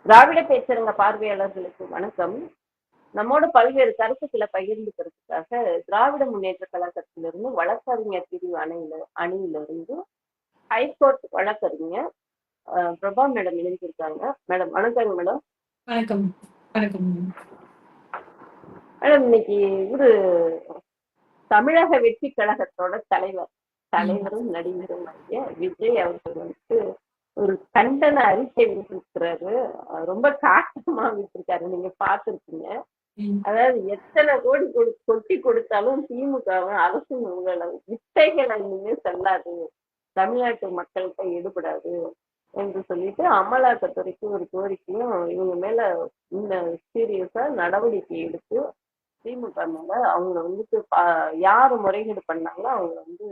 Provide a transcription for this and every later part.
திராவிட பேச்சரங்க பார்வையாளர்களுக்கு வணக்கம். நம்மோட பல்வேறு கருத்துக்களை பகிர்ந்துக்கிறதுக்காக திராவிட முன்னேற்ற கழகத்திலிருந்து வழக்கறிஞர் பிரிவு அணியிலிருந்து ஹைகோர்ட் வழக்கறிஞர் பிரபா மேடம் இணைஞ்சிருக்காங்க. மேடம் வணக்கங்க மேடம். வணக்கம். வணக்கம் மேடம், இன்னைக்கு இவரு தமிழக வெற்றி கழகத்தோட தலைவரும் நடிகரும் விஜய் அவர்கள் வந்துட்டு ஒரு கண்டன அறிக்கை விட்டுருக்கிறாரு. ரொம்ப காட்டமா விட்டுருக்காரு, நீங்க பாத்துருக்கீங்க. அதாவது எத்தனை கோடி கொட்டி கொடுத்தாலும் திமுக அரசு உங்களை வித்தைகளை இனிமே செல்லாது, தமிழ்நாட்டு மக்கள்கிட்ட ஈடுபடாது என்று சொல்லிட்டு அமலாக்கத்துறைக்கு ஒரு கோரிக்கையும் இவங்க மேல இந்த சீரியஸா நடவடிக்கை எடுத்து திமுக மேல அவங்க வந்துட்டு யாரு முறைகேடு பண்ணாங்களோ அவங்க வந்து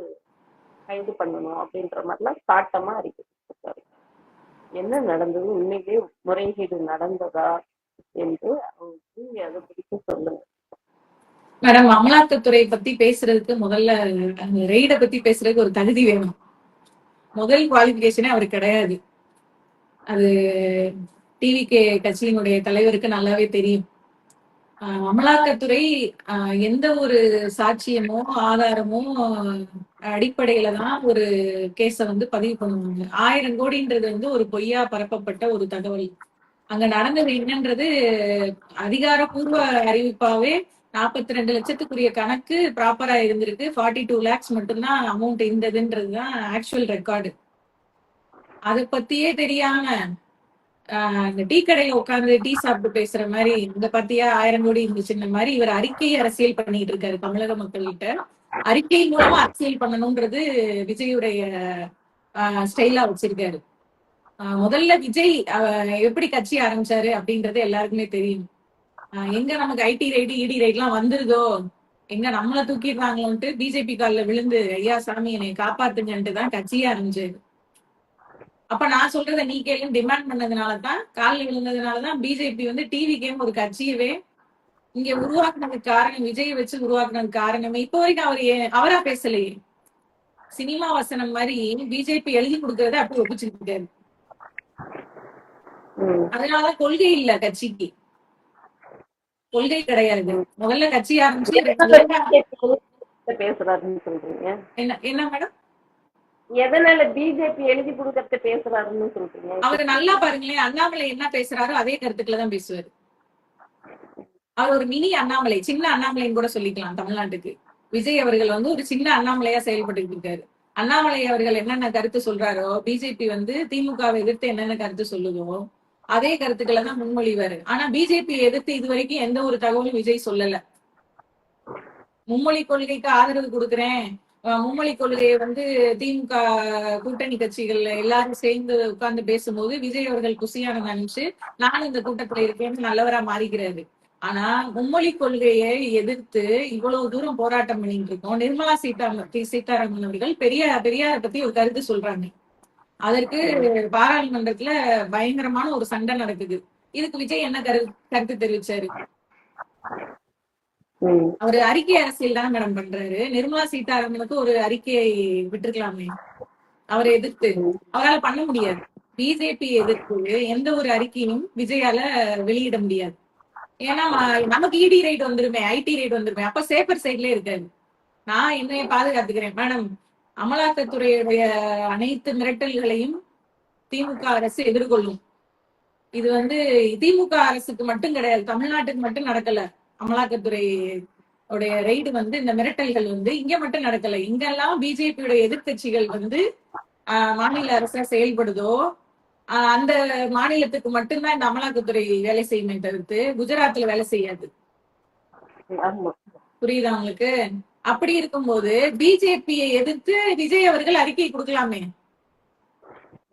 கைது பண்ணணும் அப்படின்ற மாதிரிலாம் காட்டமா அறிக்கை கொடுத்திருக்காரு. என்ன நடந்தது, உண்மையிலே முறைகேடு நடந்ததா என்று அவங்க அதை குறித்து சொல்லுங்க மேடம். அமலாக்கத்துறை பத்தி பேசுறதுக்கு முதல்ல ரெய்ட பத்தி பேசுறதுக்கு ஒரு தகுதி வேணும். முதல் குவாலிபிகேஷனே அவரு கிடையாது. அது டிவிகே கட்சியினுடைய தலைவருக்கு நல்லாவே தெரியும். அமலாக்கத்துறை எந்த ஒரு சாட்சியமோ ஆதாரமோ அடிப்படையில தான் ஒரு கேஸ வந்து பதிவு பண்ணுவாங்க. 1000 கோடின்றது வந்து ஒரு பொய்யா பரப்பப்பட்ட ஒரு தகவல். அங்க நடந்தது என்னன்றது அதிகாரப்பூர்வ அறிவிப்பாவே 42 லட்சத்துக்குரிய கணக்கு ப்ராப்பரா இருந்திருக்கு. 42 lakhs மட்டும்தான் அமௌண்ட் இருந்ததுன்றதுதான் ஆக்சுவல் ரெக்கார்டு. அதை பத்தியே தெரியாம இந்த டீ கடையில உட்காந்து டீ சாப்பிட்டு பேசுற மாதிரி இந்த பத்தியா 1000 கோடி இருந்துச்சுன்ற மாதிரி இவர் அறிக்கையை அரசியல் பண்ணிட்டு இருக்காரு. தமிழக மக்கள்கிட்ட அறிக்கை மூலமா அரசியல் பண்ணணும்ன்றது விஜயுடைய ஸ்டைலா வச்சிருக்காரு. முதல்ல விஜய் எப்படி கட்சி ஆரம்பிச்சாரு அப்படின்றது எல்லாருக்குமே தெரியும். எங்க நமக்கு ஐடி ரைடு இடி ரைட் எல்லாம் வந்துருதோ, எங்க நம்மளை தூக்கிடுறாங்களோன்ட்டு பிஜேபி காலில் விழுந்து ஐயா சாமி என்னை காப்பாத்துங்கன்ட்டு தான் கட்சியே ஆரம்பிச்சாரு. அப்ப நான் சொல்றத நீ கேளுன்னு டிமாண்ட் பண்ணதுனாலதான், காலில் விழுந்ததுனாலதான் பிஜேபி வந்து டிவிக்கே ஒரு கட்சியவே இங்க உருவாக்குனதுக்கு காரணம், விஜய் வச்சு உருவாக்குனதுக்கு காரணமே. இப்போ வரைக்கும் அவரா பேசலையே. சினிமா வசனம் மாதிரி பிஜேபி எழுதி கொடுக்கறத அப்படி ஒப்பிச்சுட்டு இருக்காரு. அதனாலதான் கொள்கை இல்ல கட்சிக்கு, கொள்கை கிடையாது. முதல்ல கட்சி ஆரம்பிச்சு பேசுறாருன்னு சொல்றீங்க. என்ன மேடம், எதனால பிஜேபி எழுதி கொடுக்கறத பேசுறாருன்னு சொல்றீங்க? அவரு நல்லா பாருங்களேன், அண்ணாமலை என்ன பேசுறாரோ அதே கருத்துக்களை தான் பேசுவாரு. அவர் ஒரு மினி அண்ணாமலை, சின்ன அண்ணாமலைன்னு கூட சொல்லிக்கலாம் தமிழ்நாட்டுக்கு. விஜய் அவர்கள் வந்து ஒரு சின்ன அண்ணாமலையா செயல்பட்டு இருக்காரு. அண்ணாமலை அவர்கள் என்னென்ன கருத்து சொல்றாரோ, பிஜேபி வந்து திமுகவை எதிர்த்து என்னென்ன கருத்து சொல்லுதோ அதே கருத்துக்களை தான் முன்மொழிவாரு. ஆனா பிஜேபி எதிர்த்து இது வரைக்கும் எந்த ஒரு தகவலும் விஜய் சொல்லல. மும்மொழி கொள்கைக்கு ஆதரவு கொடுக்குறேன், மும்மொழி கொள்கையை வந்து திமுக கூட்டணி கட்சிகள் எல்லாரும் சேர்ந்து உட்கார்ந்து பேசும்போது விஜய் அவர்கள் குசியான நினைச்சு நானும் இந்த கூட்டத்துல இருக்கேன்னு நல்லவரா மாறிக்கிறாரு. ஆனா மும்மொழி கொள்கையை எதிர்த்து இவ்வளவு தூரம் போராட்டம் பண்ணிட்டு இருக்கோம். நிர்மலா சீதாராமன் அவர்கள் பெரியாரை பத்தி ஒரு கருத்து சொல்றாங்க. அதற்கு பாராளுமன்றத்துல பயங்கரமான ஒரு சண்டை நடக்குது. இதுக்கு விஜய் என்ன கருத்து தெரிவிச்சாரு? அவரு அறிக்கை அரசியல் தானே மேடம் பண்றாரு. நிர்மலா சீதாராமனுக்கு ஒரு அறிக்கையை விட்டுருக்கலாமே. அவரை எதிர்த்து அவரால் பண்ண முடியாது. பிஜேபி எதிர்த்து எந்த ஒரு அறிக்கையும் விஜயால வெளியிட முடியாது. ஏன்னா நமக்கு இடி ரைட் வந்துருமே, ஐடி ரைட் வந்துருமே, அப்ப சேஃபர் சைட்ல இருக்காது. நான் என்னைய பாதுகாத்துக்கிறேன் மேடம். அமலாக்கத்துறையுடைய அனைத்து மிரட்டல்களையும் திமுக அரசு எதிர்கொள்ளும். இது வந்து திமுக அரசுக்கு மட்டும் கிடையாது, தமிழ்நாட்டுக்கு மட்டும் நடக்கல. அமலாக்கத்துறை உடைய ரைடு வந்து இந்த மிரட்டல்கள் வந்து இங்க மட்டும் நடக்கல. இங்கெல்லாம் பிஜேபியோட எதிர்கட்சிகள் வந்து மாநில அரசா செயல்படுதோ அந்த மாநிலத்துக்கு மட்டும்தான் இந்த அமலாக்கத்துறை வேலை செய்யுமே தவிர்த்து குஜராத்ல வேலை செய்யாது. புரியுதா உங்களுக்கு? அப்படி இருக்கும்போது பிஜேபியை எதிர்த்து விஜய் அவர்கள் அறிக்கை கொடுக்கலாமே.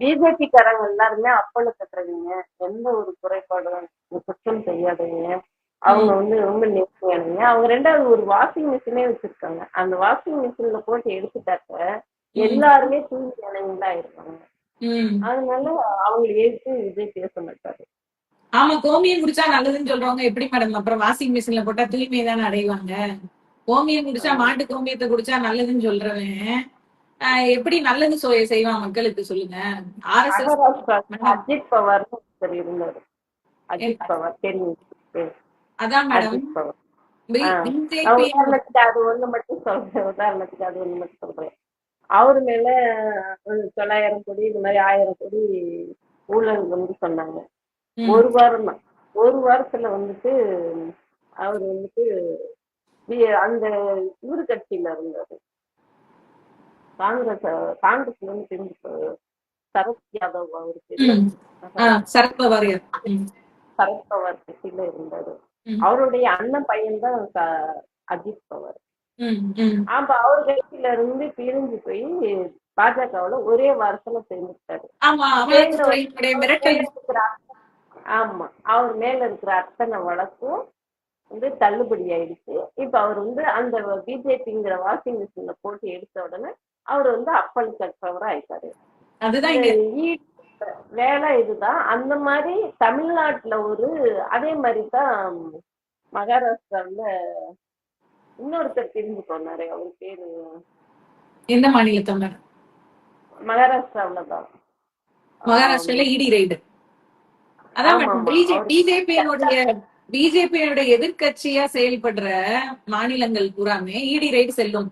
பிஜேபி காரங்க எல்லாருமே அப்பளு கட்டுறவங்க, எந்த ஒரு குறைபாடும் குற்றம் செய்யாதவங்க. அவங்க வந்து ரொம்ப நேர்மையானவங்க. அவங்க ரெண்டாவது ஒரு வாஷிங் மிஷினே வச்சிருக்காங்க. அந்த வாஷிங் மிஷின்ல போட்டு எடுத்துட்டாக்க எல்லாருமே தூய்மையானவங்களா இருக்காங்க. அதனால அவங்க எடுத்து விஜய் பேச மாட்டாரு. ஆமா, கோமியம் குடிச்சா நல்லதுன்னு சொல்றவங்க எப்படி மேடம் அப்புறம் வாஷிங் மிஷின்ல போட்டா தூய்மை தானே அடைவாங்க? கோமியம் குடிச்சா, மாட்டு கோமியத்தை குடிச்சா நல்லதுன்னு சொல்றவன் எப்படி நல்லது செய்வான் மக்களுக்கு சொல்லுங்க? அஜித் பவார் இருந்தாரு. அஜித் பவார் தெரியும். அதான் மேடம் அஜித் பவார். நான் பிஜேபி. உதாரணத்துக்கு அது ஒண்ணு மட்டும் சொல்றேன். அவரு மேல 900 கோடி இந்த மாதிரி 1000 கோடி ஊழல் வந்து சொன்னாங்க. ஒரு வாரம் தான். ஒரு வாரத்துல வந்துட்டு அவர் வந்துட்டு அந்த இவரு கட்சியில இருந்தாரு, காங்கிரஸ்ல இருந்து திரும்பி சரத் யாதவ் அவருக்கு சரத்பவார் கட்சியில இருந்தாரு. அவருடைய அண்ணன் பையன் தான் அஜித் பவார். அப்ப அவர் கட்சியில இருந்து பிரிஞ்சு போய் பாஜகவுல ஒரே வாரத்துல சேர்ந்துட்டாரு. ஆமா, அவர் மேல இருக்கிற அத்தனை வழக்கும் வந்து தள்ளுபடி ஆயிடுச்சு. இப்ப அவர் வந்து அந்த பிஜேபிங்கிற வாஷிங் மிஷின்ல போட்டு எடுத்த உடனே அவர் வந்து அப்பல் கற்றவரா ஆயிட்டாரு. வேலை இதுதான். அந்த மாதிரி தமிழ்நாட்டுல அதே மாதிரிதான் மகாராஷ்டிராவில இன்னொருத்தர் பிரிஞ்சு போனாரு. அவர் பேரு எந்த மாநிலத்தோட? மகாராஷ்டிராவிலதான். மகாராஷ்டிரால இடி ரைடு. அதான் பிஜேபியோட எதிர்கட்சியா செயல்படுற மாநிலங்கள் பூராமே இடி ரைடு செல்லும்.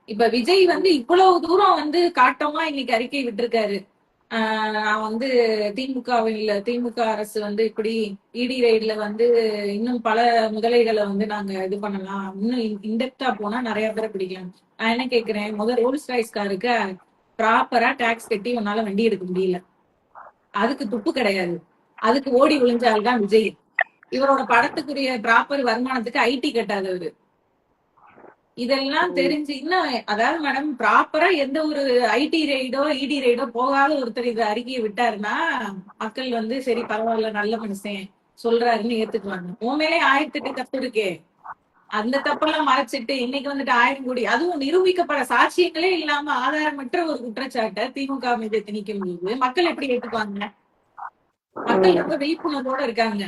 இப்ப விஜய் வந்து இவ்வளவு தூரம் வந்து காட்டமா இன்னைக்கு அறிக்கை விட்டிருக்காரு. நான் வந்து திமுக அரசு வந்து இப்படி இடி ரைடுல வந்து இன்னும் பல முதலைகளை வந்து நாங்க இது பண்ணலாம், இன்னும் இன்டெப்தா போனா நிறைய பேரை பிடிக்கலாம். நான் என்ன கேக்குறேன், முதல் ரோல்ஸ் ராய்ஸ் காருக்கு ப்ராப்பரா டாக்ஸ் கட்டி உன்னால வண்டி எடுக்க முடியல, அதுக்கு துப்பு கிடையாது, அதுக்கு ஓடி விழுந்தால்தான் விஜய். இவரோட படத்துக்குரிய ப்ராப்பர் வருமானத்துக்கு ஐடி கட்டாதவரு. இதெல்லாம் தெரிஞ்சு இன்னும் அதாவது மேடம் ப்ராப்பரா எந்த ஒரு ஐடி ரைடோ இடி ரைடோ போகாத ஒருத்தர் இந்த அறிக்கையை விட்டாருன்னா மக்கள் வந்து சரி பரவாயில்ல நல்ல மனுஷன் சொல்றாருன்னு ஏத்துக்குவாங்க. உண்மையிலே 1008 தப்பு இருக்கே, அந்த தப்பெல்லாம் மறைச்சிட்டு இன்னைக்கு வந்துட்டு 1000 கோடி, அதுவும் நிரூபிக்கப்பட சாட்சியங்களே இல்லாம ஆதாரமற்ற ஒரு குற்றச்சாட்டை திமுக மீது திணிக்கும் போது மக்கள் எப்படி ஏத்துக்குவாங்க? மக்கள் ரொம்ப விழிப்புணர்வோட இருக்காங்க,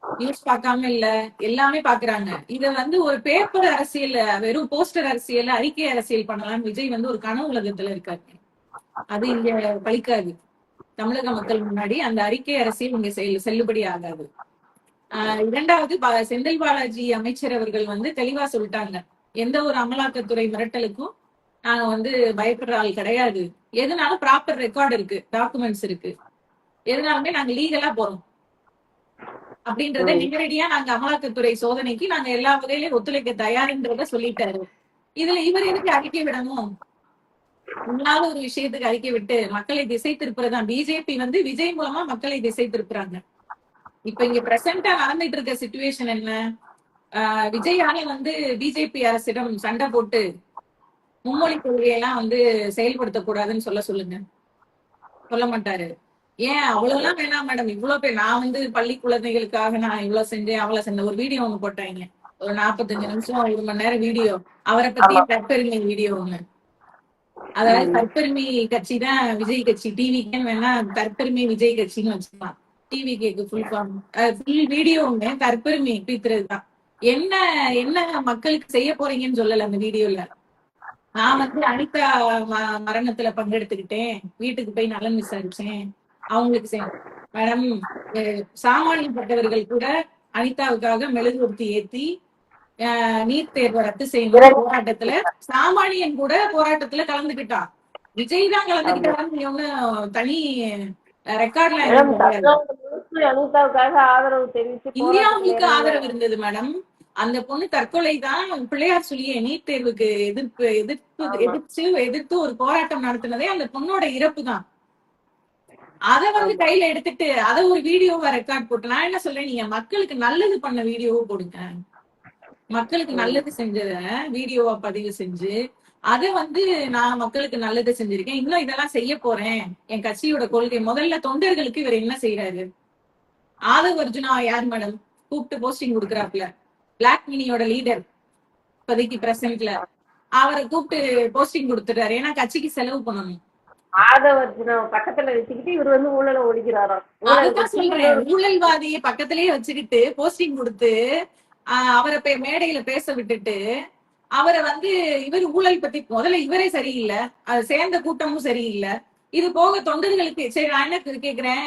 நியூஸ் பார்க்காம இல்ல, எல்லாமே பாக்குறாங்க. இத வந்து ஒரு பேப்பர் அரசியல், வெறும் போஸ்டர் அரசியல், அறிக்கை அரசியல் பண்ணலாம் விஜய் வந்து ஒரு கனவு உலகத்துல இருக்காரு. அது இங்க பலிக்காது. தமிழக மக்கள் முன்னாடி அந்த அறிக்கை அரசியல் இங்க செல்லுபடி ஆகாது. இரண்டாவது, செந்தில் பாலாஜி அமைச்சர் அவர்கள் வந்து தெளிவா சொல்லிட்டாங்க, எந்த ஒரு அமலாக்கத்துறை மிரட்டலுக்கும் நாங்க வந்து பயப்படுற ஆள் கிடையாது, எதுனாலும் ப்ராப்பர் ரெக்கார்டு இருக்கு, டாக்குமெண்ட்ஸ் இருக்கு, எதுனாலுமே நாங்க லீகலா போறோம் அப்படின்றத நேரடியா நாங்க அமலாக்கத்துறை சோதனைக்கு நாங்க எல்லா வகையிலும் ஒத்துழைக்க தயாருன்றத சொல்லிட்டாரு. இதுல இவர் எதுக்கு அறிக்கை விடணும்? முன்னால ஒரு விஷயத்துக்கு அறிக்கை விட்டு மக்களை திசை திருப்புறதான். பிஜேபி வந்து விஜய் மூலமா மக்களை திசை திருப்புறாங்க. இப்ப இங்க பிரசன்டா நடந்துட்டு இருக்க சிச்சுவேஷன் என்ன? விஜயால வந்து பிஜேபி அரசிடம் சண்டை போட்டு மும்மொழி கொள்கையெல்லாம் வந்து செயல்படுத்தக்கூடாதுன்னு சொல்லுங்க, சொல்ல மாட்டாரு. ஏன் அவ்வளவுலாம் வேணாம் மேடம், இவ்வளவு பேர் நான் வந்து பள்ளி குழந்தைகளுக்காக நான் இவ்வளவு செஞ்சேன் அவ்வளவு செஞ்ச ஒரு வீடியோ ஒண்ணு போட்டாங்க, ஒரு 45 நிமிஷம் 1 மணி நேரம் வீடியோ, அவரை பத்தி தற்பெருமை வீடியோ ஒண்ணு. அதாவது தற்பெருமை கட்சி தான் விஜய் கட்சி, டிவிக்கேன்னு வேணா தற்பெருமை விஜய் கட்சின்னு வச்சுக்கலாம், டிவி கேக்கு ஃபுல் ஃபார்ம் ஃபுல் வீடியோ ஒண்ணு தற்பெருமை பீத்துறதுதான். என்ன என்ன மக்களுக்கு செய்ய போறீங்கன்னு சொல்லல அந்த வீடியோல. நான் வந்து அனிதா மரணத்துல பங்கெடுத்துக்கிட்டேன், வீட்டுக்கு போய் நலன் விசாரிச்சேன், அவங்களுக்கு மேடம் சாமானியப்பட்டவர்கள் கூட அனிதாவுக்காக மெழுகுவர்த்தி ஏத்தி நீட் தேர்வை ரத்து செய்யணும் போராட்டத்துல, சாமானியன் கூட போராட்டத்துல கலந்துக்கிட்டான். விஜய் தான் கலந்துக்கிட்டாருன்னு தனி ரெக்கார்ட்ல அனிதாவுக்காக ஆதரவு தெரிவித்து இந்தியாவுக்கு ஆதரவு இருந்தது மேடம். அந்த பொண்ணு தற்கொலை தான், பிள்ளையார் சொல்லியே நீட் தேர்வுக்கு எதிர்த்து ஒரு போராட்டம் நடத்தினதே அந்த பொண்ணோட இறப்பு தான். அத வந்து கையில எடுத்துட்டு அத ஒரு வீடியோவா ரெக்கார்ட் போட்டு, நான் என்ன சொல்றேன், நீங்க மக்களுக்கு நல்லது பண்ண வீடியோவை போடுங்க, மக்களுக்கு நல்லது செஞ்சத வீடியோவா பதிவு செஞ்சு அத வந்து நான் மக்களுக்கு நல்லது செஞ்சிருக்கேன், இன்னும் இதெல்லாம் செய்ய போறேன், என் கட்சியோட கொள்கை. முதல்ல தொண்டர்களுக்கு இவர் என்ன செய்யறாரு? ஆதவ் அர்ஜுனா யார் மேடம் கூப்பிட்டு போஸ்டிங் கொடுக்குறாப்ல, பிளாக் மினியோட லீடர் இப்போதைக்கு பிரசன்ட்ல, அவரை கூப்பிட்டு போஸ்டிங் கொடுத்துட்டாரு, ஏன்னா கட்சிக்கு செலவு பண்ணணும். ஆதவர்ஜுனா பக்கத்துல வச்சுக்கிட்டு இவர் வந்து ஊழல ஒழிக்கிறாராம். அதுதான் சொல்றேன், ஊழல்வாதியை பக்கத்திலேயே வச்சுக்கிட்டு போஸ்டிங் கொடுத்து அவரை மேடையில பேச விட்டுட்டு அவரை வந்து இவர் ஊழல் பத்தி முதல்ல இவரே சரியில்லை, அது சேர்ந்த கூட்டமும் சரியில்லை, இது போக தொண்டர்களுக்கு சரி. நான் என்ன கேக்குறேன்,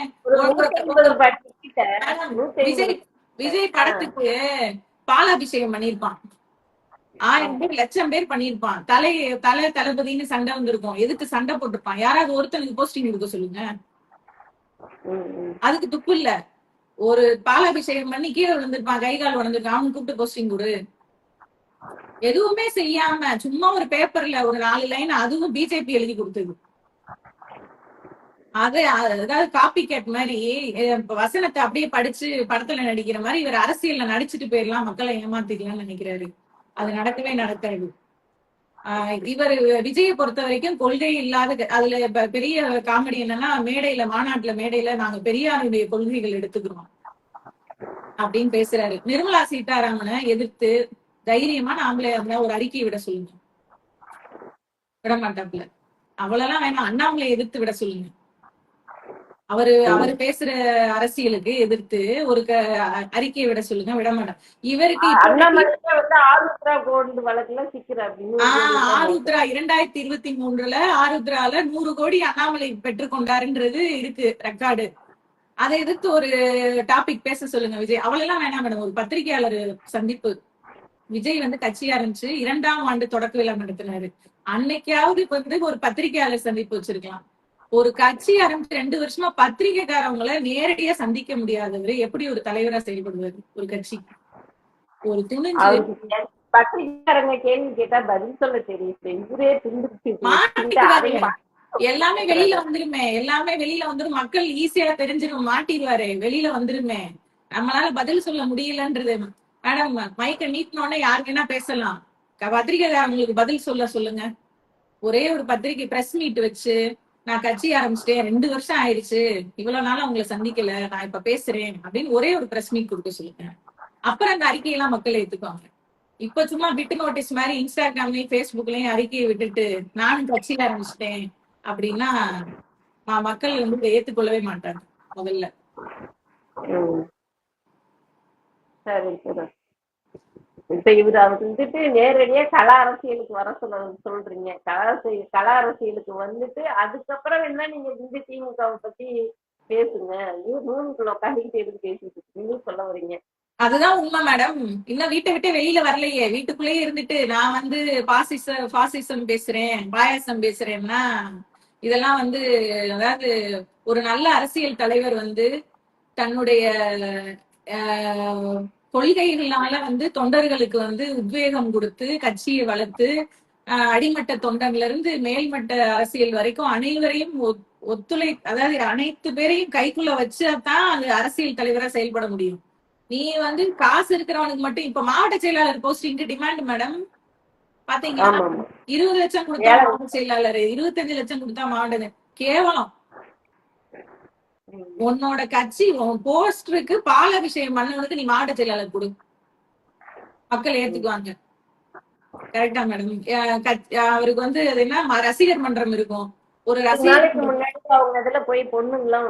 கிட்ட மேடம், 150 விஜய் விஜய் படத்துக்கு பாலாபிஷேகம் பண்ணிருப்பான். 1000 பேர் 1,00,000 பேர் பண்ணிருப்பான். தளபதினு சண்டை வந்திருக்கும். எதுக்கு சண்டை போட்டிருப்பான்? யாராவது ஒருத்தனுக்கு போஸ்டிங் கொடுக்க சொல்லுங்க. அதுக்கு துப்பு இல்ல. ஒரு பாலாபிஷேகம் பண்ணி கீழே விழுந்திருப்பான், கை கால் உடஞ்சிருக்கான், அவனுக்கு கூப்பிட்டு போஸ்டிங் கொடு. எதுவுமே செய்யாம சும்மா ஒரு பேப்பர்ல ஒரு 4 லைன், அதுவும் பிஜேபி எழுதி கொடுத்தது. அதாவது காப்பி கேட் மாதிரி வசனத்தை அப்படியே படிச்சு படத்துல நடிக்கிற மாதிரி இவர் அரசியல்ல நடிச்சுட்டு போயிடலாம், மக்களை ஏமாத்திக்கலாம்னு நினைக்கிறாரு. அது நடக்கவே நடக்காது. இவர் விஜயை பொறுத்த வரைக்கும் கொள்கை இல்லாத, அதுல பெரிய காமெடி என்னன்னா, மாநாட்டுல நாங்க பெரியாருடைய கொள்கைகள் எடுத்துக்கிறோம் அப்படின்னு பேசுறாரு. நிர்மலா சீதாராமனை எதிர்த்து தைரியமா நாமளே ஒரு அறிக்கை விட சொல்லுங்க. விட மாட்டாப்புல. அவ்வளவுலாம் வேணாம், அண்ணாமலை எதிர்த்து விட சொல்லுங்க. அவரு பேசுற அரசியலுக்கு எதிர்த்து ஒரு அறிக்கையை விட சொல்லுங்க, விட மாட்டோம். இவருக்கு ஆருத்ரா 2023 ஆருத்ரால 100 கோடி அண்ணாமலை பெற்றுக்கொண்டாருன்றது இருக்கு ரெக்கார்டு. அதை எதிர்த்து ஒரு டாபிக் பேச சொல்லுங்க விஜய். அவளெல்லாம் வேணாம் மேடம். ஒரு பத்திரிகையாளர் சந்திப்பு, விஜய் கட்சி ஆரம்பிச்சு 2ஆம் ஆண்டு தொடக்க விழா நடத்தினாரு. அன்னைக்காவது ஒரு பத்திரிகையாளர் சந்திப்பு வச்சிருக்கலாம். ஒரு கட்சி ஆரம்பிச்சு 2 வருஷமா பத்திரிகைக்காரவங்களை நேரடியா சந்திக்க முடியாதவரு எப்படி ஒரு தலைவரா செயல்படுவாரு ஒரு கட்சி? ஒரு துணிஞ்சு பத்திரிகைக்காரங்க கேள்வி கேட்டா பதில் சொல்ல தெரியும். எல்லாமே வெளியில வந்துருமே, எல்லாமே வெளியில வந்துரும். மக்கள் ஈஸியா தெரிஞ்சிடும், மாட்டிடுவாரு, வெளியில வந்துருமே. நம்மளால பதில் சொல்ல முடியலன்றது. மேடம், மைக்க நீட்டினோடனே யாருக்குன்னா பேசலாம். பத்திரிகைக்காரங்களுக்கு பதில் சொல்லுங்க. ஒரே ஒரு பத்திரிகை பிரஸ் மீட் வச்சு, நான் கட்சி ஆரம்பிச்சிட்டேன், 2 வருஷம் ஆயிடுச்சு, இவ்வளவு நாளா உங்களை சந்திக்கல, நான் இப்ப பேசுறேன் அப்படின்னு ஒரே ஒரு பிரஸ் மீட் கொடுக்க சொல்லுங்க. அப்புறம் அந்த அறிக்கையெல்லாம் மக்கள் ஏத்துக்குவாங்க. இப்ப சும்மா பிட் நோட்டீஸ் மாதிரி இன்ஸ்டாகிராம்லயும் பேஸ்புக்லயும் அறிக்கையை விட்டுட்டு நானும் கட்சியில ஆரம்பிச்சிட்டேன் அப்படின்னா மக்கள் ஏத்துக்கொள்ளவே மாட்டாங்க முதல்ல. சரி சரி. இப்ப இவரு நேரடியா கலா அரசியலுக்கு வர சொல்றீங்க. கலா அரசியலுக்கு அதுக்கப்புறம் என்ன நீங்க திமுகவை பத்தி பேசுங்க. நூலுக்குள்ள உட்காந்துக்கிட்டு எதுக்கு பேசிட்டு இருக்கீங்க சொல்ல வரீங்க? அதுதான் உண்மை மேடம். இன்னும் வீட்டை விட்டு வெளியில வரலையே, வீட்டுக்குள்ளேயே இருந்துட்டு நான் பாசிசம் பேசுறேன், பாயாசம் பேசுறேன்னா இதெல்லாம் அதாவது ஒரு நல்ல அரசியல் தலைவர் தன்னுடைய கொள்கைகளால தொண்டர்களுக்கு உத்வேகம் கொடுத்து கட்சியை வளர்த்து அடிமட்ட தொண்டன்ல இருந்து மேல்மட்ட அரசியல் வரைக்கும் அனைவரையும் அதாவது அனைத்து பேரையும் கைக்குள்ள வச்சுதான் அந்த அரசியல் தலைவரா செயல்பட முடியும். நீ காசு இருக்கிறவனுக்கு மட்டும் இப்ப மாவட்ட செயலாளர் போஸ்டிங்க்கு டிமாண்ட் மேடம் பாத்தீங்களா? 20 லட்சம் கொடுத்தா மாவட்ட செயலாளர், 25 லட்சம் கொடுத்தா மாவட்ட. கேவலம். உன்னோட கட்சி போஸ்டருக்கு பாலாபிஷேகம் பண்ணவனுக்கு நீ மாவட்ட செயலாளர் கொடு, மக்கள் ஏத்துக்குவாங்க. கரெக்டா மேடம்? அவருக்கு அது என்ன ரசிகர் மன்றம் இருக்கும். ஒரு ரசிகருக்கு முன்னாடி அவங்க இதுல போய் பொண்ணுங்க எல்லாம்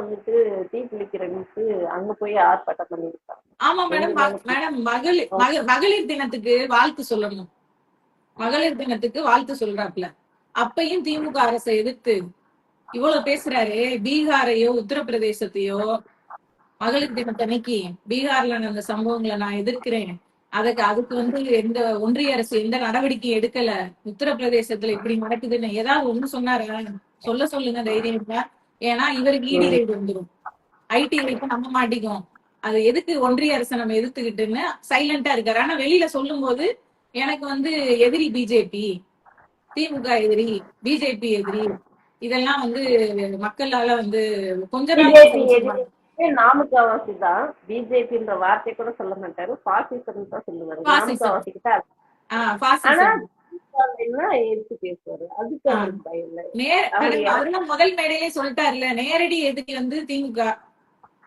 தீக்குளிக்கிறதுக்கு அங்க போய் ஆர்ப்பாட்டம் பண்ணிருக்காங்க. ஆமா மேடம். மேடம், மகளிர் தினத்துக்கு வாழ்த்து சொல்லணும். மகளிர் தினத்துக்கு வாழ்த்து சொல்றாப்ல. அப்பையும் திமுக அரசை எதிர்த்து இவ்வளவு பேசுறாரு. பீகாரையோ உத்தரப்பிரதேசத்தையோ மகளிர் தினத்தன்னைக்கு பீகார்ல நடந்த சம்பவங்களை நான் எதிர்க்கிறேன், அதுக்கு எந்த ஒன்றிய அரசு எந்த நடவடிக்கையும் எடுக்கல, உத்தரப்பிரதேசத்துல இப்படி நடக்குதுன்னு ஏதாவது ஒண்ணு சொன்னாரா? சொல்லுங்க தைரியம் இருக்கா? ஏன்னா இவருக்கு இடி ரைடு வந்துடும், ஐடி ரைட் நம்ப மாட்டிக்கும். அது எதுக்கு ஒன்றிய அரசை நம்ம எதிர்த்துக்கிட்டுன்னு சைலண்டா இருக்காரு. ஆனா வெளியில சொல்லும் போது எனக்கு எதிரி பிஜேபி, திமுக எதிரி, பிஜேபி எதிரி, இதெல்லாம் மக்களால கொஞ்ச நாள் நாமக்காவாசி தான் பிஜேபின்ற வார்த்தை கூட சொல்ல மாட்டாரு, பாசிசம் தான் சொல்லுவாரு. நாமக்காவாசி கிட்ட எடுத்து பேசுவாரு. அதுக்கு முதல் மேடையிலே சொல்லிட்டாருல, நேரடி எதிரி திமுக.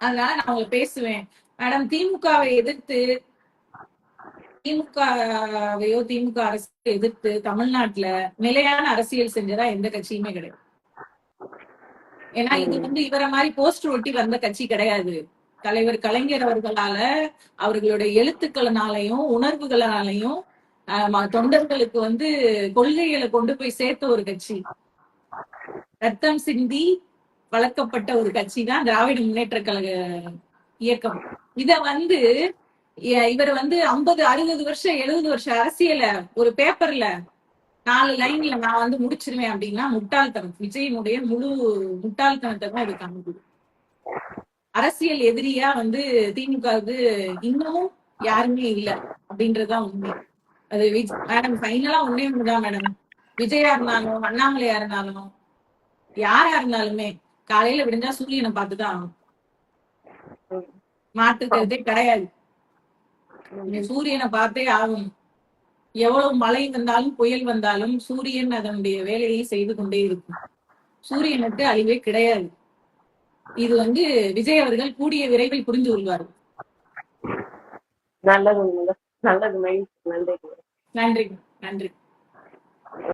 அதனால நான் உங்களை பேசுவேன் மேடம். திமுகவை எதிர்த்து திமுக அரசு எதிர்த்து தமிழ்நாட்டுல நிலையான அரசியல் செஞ்சதா எந்த கட்சியுமே கிடையாது. ஏன்னா இது இவரை மாதிரி போஸ்டர் ஒட்டி வந்த கட்சி கிடையாது. தலைவர் கலைஞர் அவர்களால, அவர்களுடைய எழுத்துக்களினாலையும் உணர்வுகளாலையும் தொண்டர்களுக்கு கொள்கைகளை கொண்டு போய் சேர்த்த ஒரு கட்சி, ரத்தம் சிந்தி வளர்க்கப்பட்ட ஒரு கட்சி தான் திராவிட முன்னேற்ற கழக இயக்கம். இத வந்து இவர் வந்து 50 60 வருஷம் 70 வருஷம் அரசியல ஒரு பேப்பர்ல 4 லைன்ல நான் வந்து முடிச்சிருவேன் அப்படின்னா முட்டாள்தனம். விஜயனுடைய முழு முட்டாள்தனத்தை தான் இது காமிக்குது. அரசியல் எதிரியா வந்து திமுகவுக்கு இன்னமும் யாருமே இல்ல அப்படின்றதுதான் உண்மை. அது மேடம் ஃபைனலா ஒண்ணே ஒண்ணுதான் மேடம். விஜயா இருந்தாலும் அண்ணாமலையா இருந்தாலும் யாரா இருந்தாலுமே காலையில விடிஞ்சா சூரியனை பார்த்துதான் ஆகணும். மாற்றுக்கிறதே கிடையாது. சூரியனை பார்த்தே ஆகணும். எவ்வளவு மழை வந்தாலும் புயல் வந்தாலும் சூரியன் அதனுடைய வேலையை செய்து கொண்டே இருக்கும். சூரியனுக்கு அழிவே கிடையாது. இது வந்து விஜய் அவர்கள் கூடிய விரைவில் புரிந்து கொள்வார்கள். நல்லது நல்லது. நன்றி. நன்றி நன்றி.